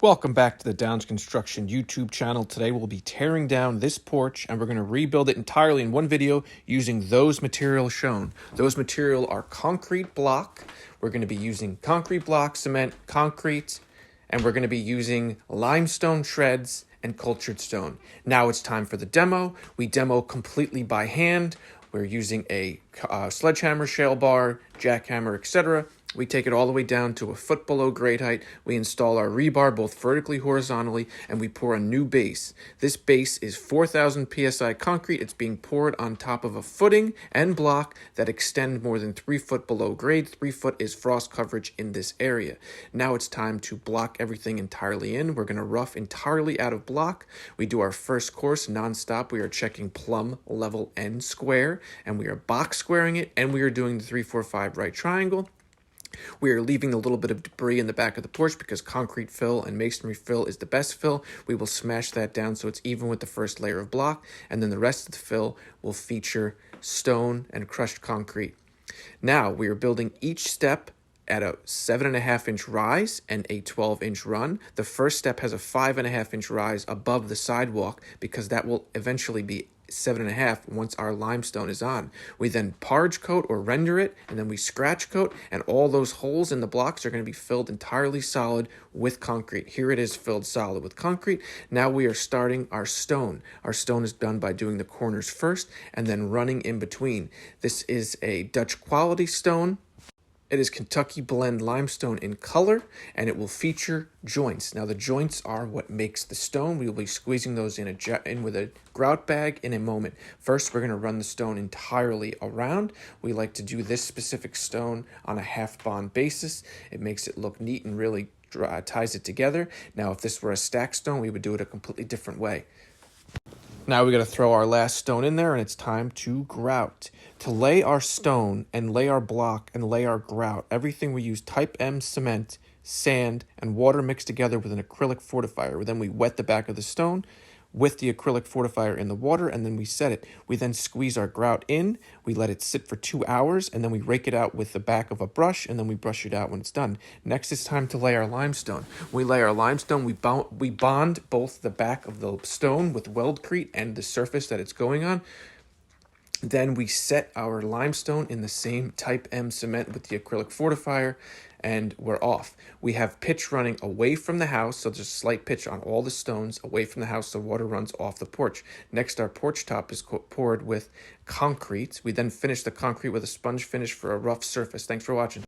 Welcome back to the Downs Construction YouTube channel. Today we'll be tearing down this porch and we're going to rebuild it entirely in one video using those materials shown. Those materials are concrete block. We're going to be using concrete block, cement, concrete, and we're going to be using limestone shreds and cultured stone. Now it's time for the demo. We demo completely by hand. We're using a sledgehammer, shale bar, jackhammer, etc. We take it all the way down to a foot below grade height. We install our rebar both vertically, horizontally, and we pour a new base. This base is 4,000 psi concrete. It's being poured on top of a footing and block that extend more than 3 foot below grade. 3 foot is frost coverage in this area. Now it's time to block everything entirely in. We're going to rough entirely out of block. We do our first course nonstop. We are checking plumb, level, and square, and we are box squaring it, and we are doing the 3, 4, 5 right triangle. We are leaving a little bit of debris in the back of the porch because concrete fill and masonry fill is the best fill. We will smash that down so it's even with the first layer of block, and then the rest of the fill will feature stone and crushed concrete. Now we are building each step at a 7.5-inch rise and a 12-inch run. The first step has a 5.5-inch rise above the sidewalk because that will eventually be 7.5 once our limestone is on. We then parge coat or render it, and then we scratch coat, and all those holes in the blocks are going to be filled entirely solid with concrete. Here it is filled solid with concrete. Now we are starting our stone. Our stone is done by doing the corners first and then running in between. This is a Dutch quality stone. It is Kentucky blend limestone in color, and it will feature joints. Now the joints are what makes the stone. We will be squeezing those in with a grout bag in a moment. First, we're going to run the stone entirely around. We like to do this specific stone on a half bond basis. It makes it look neat and really ties it together. Now, if this were a stack stone, we would do it a completely different way. Now we got to throw our last stone in there, and it's time to grout. To lay our stone and lay our block and lay our grout, everything we use type M cement, sand, and water mixed together with an acrylic fortifier. Then we wet the back of the stone with the acrylic fortifier in the water, and then we set it. We then squeeze our grout in, we let it sit for 2 hours, and then we rake it out with the back of a brush, and then we brush it out when it's done. Next, it's time to lay our limestone. We lay our limestone, we bond both the back of the stone with weldcrete and the surface that it's going on. Then we set our limestone in the same type M cement with the acrylic fortifier, and we're off. We have pitch running away from the house, so there's a slight pitch on all the stones away from the house so water runs off the porch. Next, our porch top is poured with concrete. We then finish the concrete with a sponge finish for a rough surface. Thanks for watching.